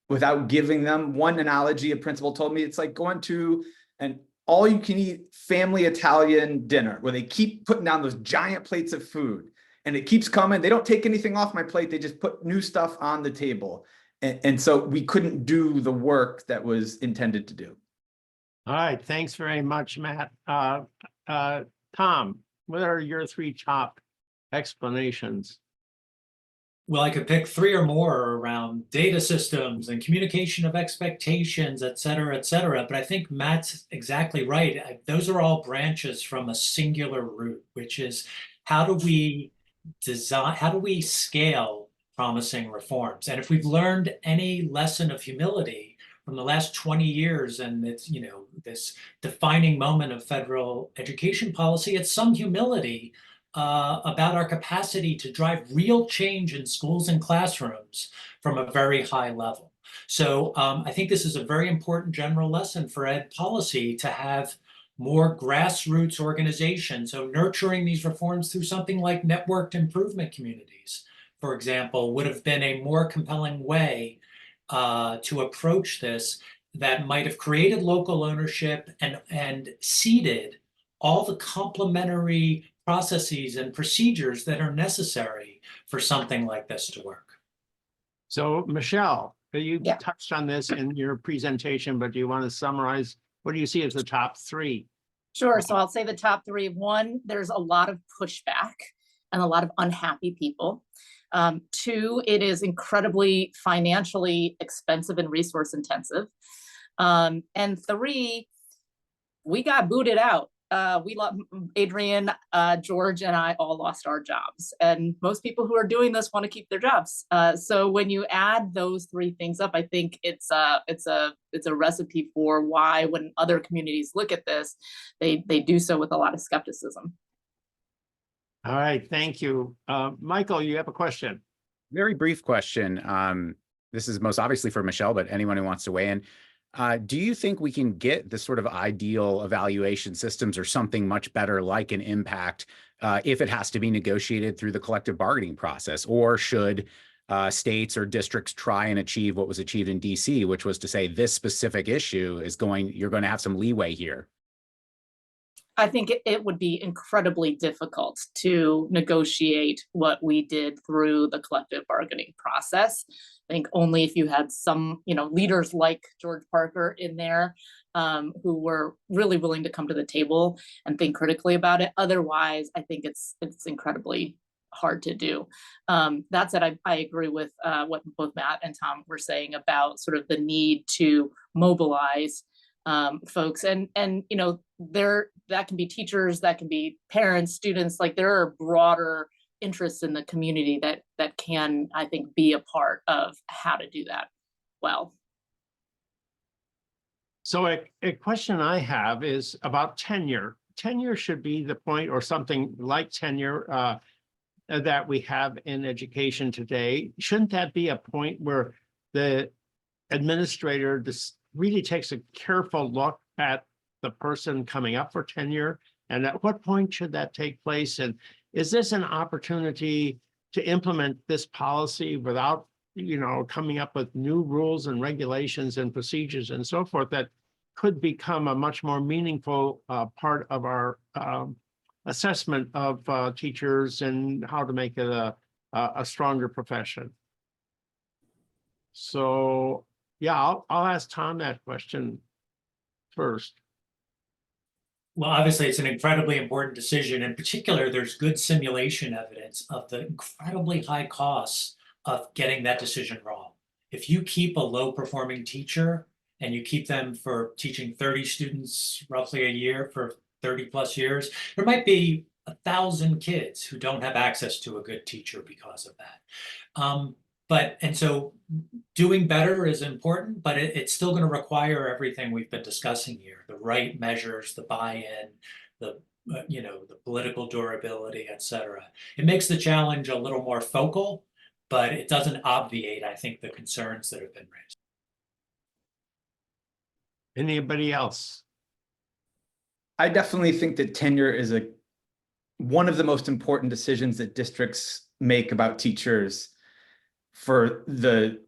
without giving them. One analogy a principal told me, it's like going to an all-you-can-eat family Italian dinner where they keep putting down those giant plates of food and it keeps coming. They don't take anything off my plate. They just put new stuff on the table. And so we couldn't do the work that was intended to do. All right. Thanks very much, Matt. Tom, what are your 3 top explanations? Well, I could pick 3 or more around data systems and communication of expectations, et cetera, but I think Matt's exactly right. Those are all branches from a singular root, which is how do we scale promising reforms? And if we've learned any lesson of humility from the last 20 years, and it's, this defining moment of federal education policy, it's some humility about our capacity to drive real change in schools and classrooms from a very high level. So I think this is a very important general lesson for ed policy to have more grassroots organization. So nurturing these reforms through something like networked improvement communities, for example, would have been a more compelling way to approach this that might have created local ownership and seeded all the complementary processes and procedures that are necessary for something like this to work. So Michelle, you touched on this in your presentation, but do you want to summarize? What do you see as the top 3? Sure. So I'll say the top 3. 1, there's a lot of pushback and a lot of unhappy people. 2, it is incredibly financially expensive and resource intensive. And 3, we got booted out. Adrian, George, and I all lost our jobs, and most people who are doing this want to keep their jobs. So when you add those 3 things up, I think it's a recipe for why, when other communities look at this, they do so with a lot of skepticism. All right, thank you, Michael. You have a question. Very brief question. This is most obviously for Michelle, but anyone who wants to weigh in. Do you think we can get the sort of ideal evaluation systems or something much better like an impact if it has to be negotiated through the collective bargaining process? Or should states or districts try and achieve what was achieved in DC, which was to say this specific issue is you're going to have some leeway here? I think it would be incredibly difficult to negotiate what we did through the collective bargaining process. I think only if you had some, leaders like George Parker in there who were really willing to come to the table and think critically about it. Otherwise, I think it's incredibly hard to do. That said, I agree with what both Matt and Tom were saying about sort of the need to mobilize folks, and that can be teachers, that can be parents, students. Like, there are broader interests in the community that can, I think, be a part of how to do that well. So a question I have is about tenure. Tenure should be the point, or something like tenure that we have in education today. Shouldn't that be a point where the administrator really takes a careful look at the person coming up for tenure? And at what point should that take place? And is this an opportunity to implement this policy without, coming up with new rules and regulations and procedures and so forth that could become a much more meaningful part of our assessment of teachers and how to make it a stronger profession? So, yeah, I'll ask Tom that question first. Well, obviously, it's an incredibly important decision. In particular, there's good simulation evidence of the incredibly high costs of getting that decision wrong. If you keep a low-performing teacher and you keep them for teaching 30 students roughly a year for 30 plus years, there might be 1,000 kids who don't have access to a good teacher because of that. And so doing better is important, but it's still going to require everything we've been discussing here: the right measures, the buy-in, the political durability, et cetera. It makes the challenge a little more focal, but it doesn't obviate, I think, the concerns that have been raised. Anybody else? I definitely think that tenure is one of the most important decisions that districts make about teachers for the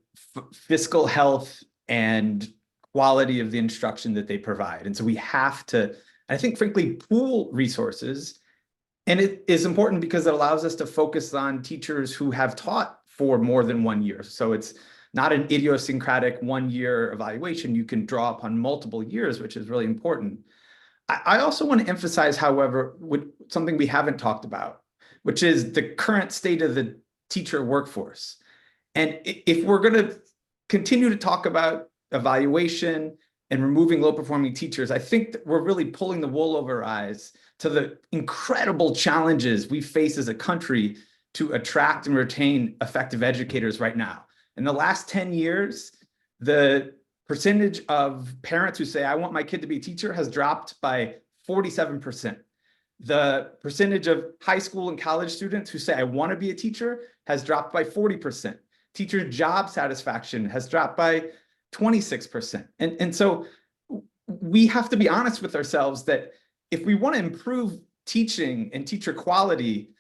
fiscal health and quality of the instruction that they provide. And so we have to, I think, frankly, pool resources. And it is important because it allows us to focus on teachers who have taught for more than 1 year. So it's not an idiosyncratic 1 year evaluation. You can draw upon multiple years, which is really important. I also want to emphasize, however, something we haven't talked about, which is the current state of the teacher workforce. And if we're going to continue to talk about evaluation and removing low-performing teachers, I think that we're really pulling the wool over our eyes to the incredible challenges we face as a country to attract and retain effective educators right now. In the last 10 years, the percentage of parents who say, I want my kid to be a teacher, has dropped by 47%. The percentage of high school and college students who say, I want to be a teacher, has dropped by 40%. Teacher job satisfaction has dropped by 26%. And so we have to be honest with ourselves that if we want to improve teaching and teacher quality,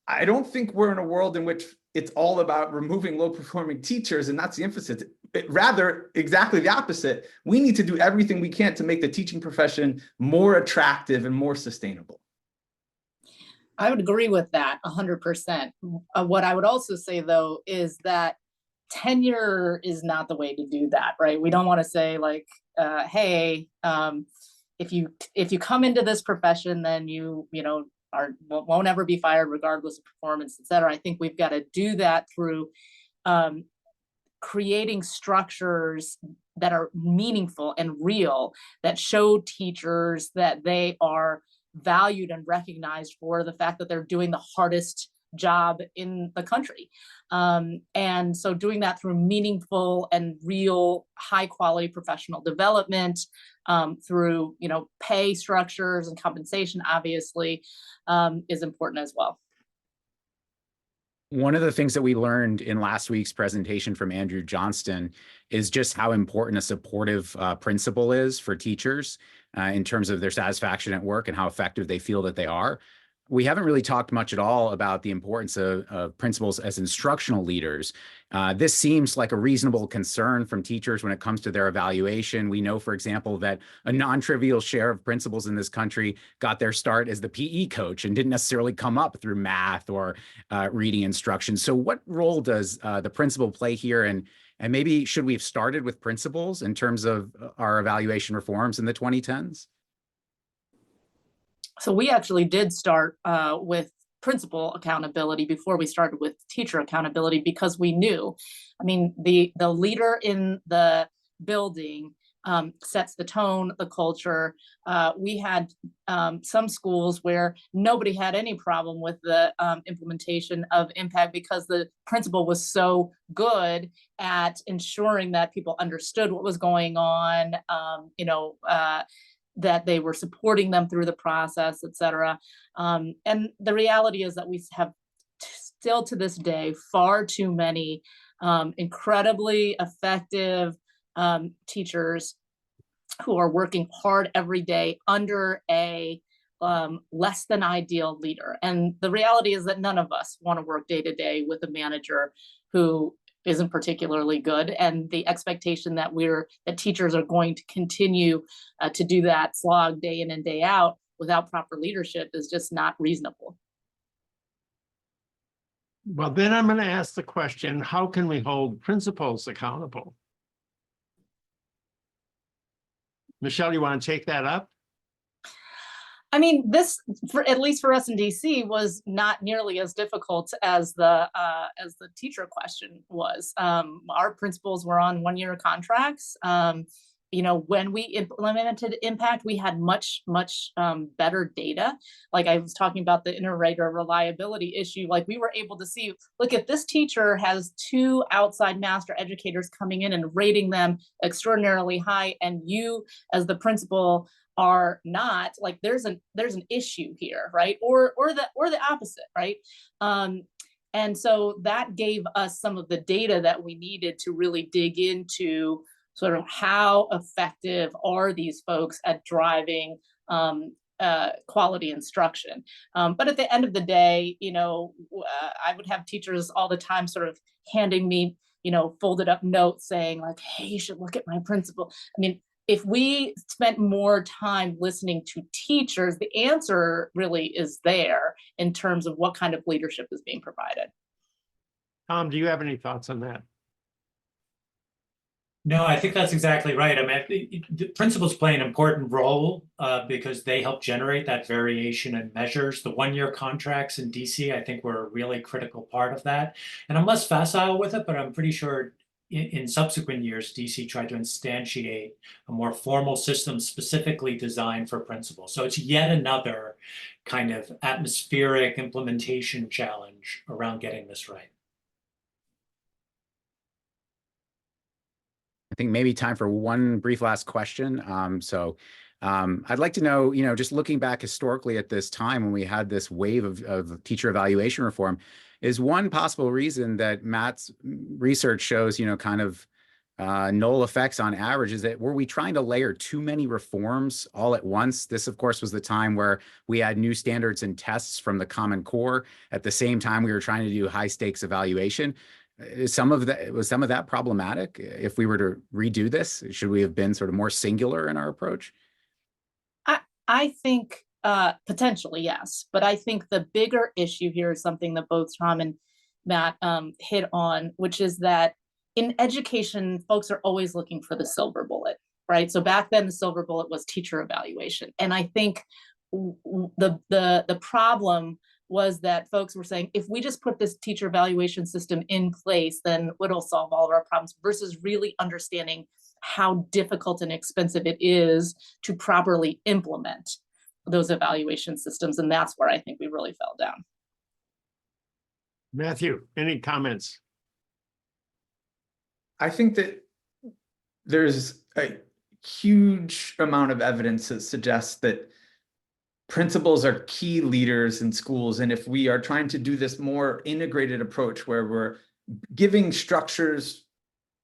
I don't think we're in a world in which it's all about removing low-performing teachers, and that's the emphasis. Rather, exactly the opposite. We need to do everything we can to make the teaching profession more attractive and more sustainable. I would agree with that 100%. What I would also say, though, is that tenure is not the way to do that, right? We don't want to say like, hey, if you come into this profession, then you won't ever be fired regardless of performance, et cetera. I think we've got to do that through creating structures that are meaningful and real, that show teachers that they are valued and recognized for the fact that they're doing the hardest job in the country. And so doing that through meaningful and real high quality professional development, through pay structures and compensation, obviously, is important as well. One of the things that we learned in last week's presentation from Andrew Johnston is just how important a supportive principal is for teachers in terms of their satisfaction at work and how effective they feel that they are. We haven't really talked much at all about the importance of principals as instructional leaders. This seems like a reasonable concern from teachers when it comes to their evaluation. We know, for example, that a non-trivial share of principals in this country got their start as the PE coach and didn't necessarily come up through math or reading instruction. So what role does the principal play here? And maybe should we have started with principals in terms of our evaluation reforms in the 2010s? So we actually did start with principal accountability before we started with teacher accountability, because we knew, I mean, the leader in the building sets the tone, the culture. We had some schools where nobody had any problem with the implementation of impact because the principal was so good at ensuring that people understood what was going on, that they were supporting them through the process, et cetera. And the reality is that we have still to this day far too many incredibly effective teachers who are working hard every day under a less than ideal leader. And the reality is that none of us want to work day to day with a manager who isn't particularly good, and the expectation that teachers are going to continue to do that slog day in and day out without proper leadership is just not reasonable. Well, then I'm going to ask the question, how can we hold principals accountable? Michelle, you want to take that up? I mean, this, at least for us in DC, was not nearly as difficult as the teacher question was. Our principals were on one-year contracts. When we implemented impact, we had much better data. Like I was talking about the inter-rater reliability issue, like we were able to see, look, if this teacher has 2 outside master educators coming in and rating them extraordinarily high, and you as the principal are not, like there's an issue here, right? Or the opposite, right? And so that gave us some of the data that we needed to really dig into sort of how effective are these folks at driving quality instruction. But at the end of the day, I would have teachers all the time sort of handing me, folded up notes saying like, hey, you should look at my principal. I mean, if we spent more time listening to teachers, the answer really is there in terms of what kind of leadership is being provided. Tom, do you have any thoughts on that? No, I think that's exactly right. I mean, the principals play an important role because they help generate that variation in measures. The one-year contracts in DC, I think, were a really critical part of that. And I'm less facile with it, but I'm pretty sure in subsequent years, DC tried to instantiate a more formal system specifically designed for principals. So it's yet another kind of atmospheric implementation challenge around getting this right. I think maybe time for one brief last question. I'd like to know, just looking back historically at this time when we had this wave of teacher evaluation reform, is one possible reason that Matt's research shows, kind of null effects on average, is that were we trying to layer too many reforms all at once? This, of course, was the time where we had new standards and tests from the Common Core. At the same time, we were trying to do high stakes evaluation. Was some of that problematic? If we were to redo this, should we have been sort of more singular in our approach? I think potentially, yes. But I think the bigger issue here is something that both Tom and Matt hit on, which is that in education, folks are always looking for the silver bullet, right? So back then, the silver bullet was teacher evaluation. And I think the problem was that folks were saying, if we just put this teacher evaluation system in place, then it'll solve all of our problems, versus really understanding how difficult and expensive it is to properly implement those evaluation systems. And that's where I think we really fell down. Matthew, any comments? I think that there's a huge amount of evidence that suggests that principals are key leaders in schools. And if we are trying to do this more integrated approach where we're giving structures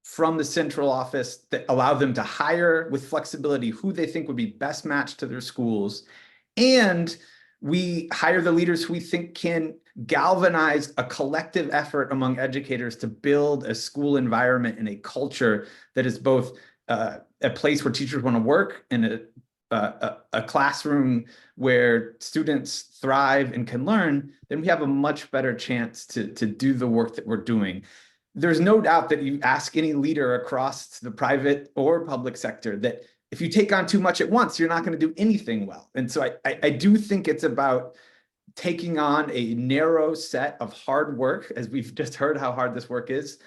from the central office that allow them to hire with flexibility who they think would be best matched to their schools, and we hire the leaders who we think can galvanize a collective effort among educators to build a school environment and a culture that is both a place where teachers want to work and a classroom where students thrive and can learn, then we have a much better chance to do the work that we're doing. There's no doubt that you ask any leader across the private or public sector that if you take on too much at once, you're not going to do anything well. And so I do think it's about taking on a narrow set of hard work, as we've just heard how hard this work is.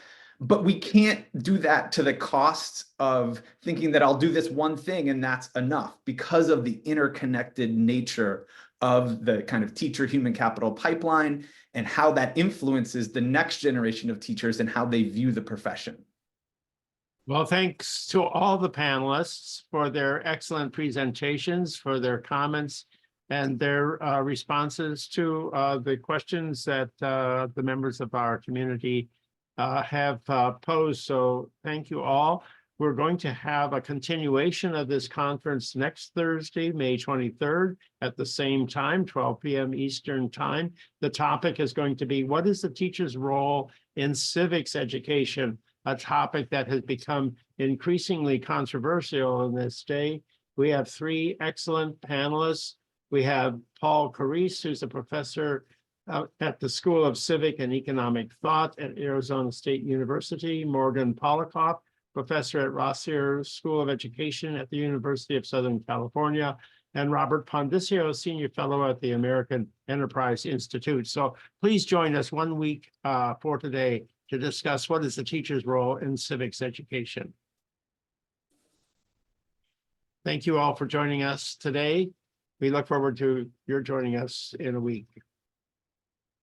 But we can't do that to the cost of thinking that I'll do this one thing and that's enough, because of the interconnected nature of the kind of teacher human capital pipeline and how that influences the next generation of teachers and how they view the profession. Well, thanks to all the panelists for their excellent presentations, for their comments and their responses to the questions that the members of our community have posed. So thank you all. We're going to have a continuation of this conference next Thursday, May 23rd at the same time, 12 p.m. Eastern time. The topic is going to be, what is the teacher's role in civics education? A topic that has become increasingly controversial in this day. We have three excellent panelists. We have Paul Carisse, who's a professor at the School of Civic and Economic Thought at Arizona State University, Morgan Polikoff, professor at Rossier School of Education at the University of Southern California, and Robert Pondisio, senior fellow at the American Enterprise Institute. So please join us 1 week for today to discuss what is the teacher's role in civics education. Thank you all for joining us today. We look forward to your joining us in a week.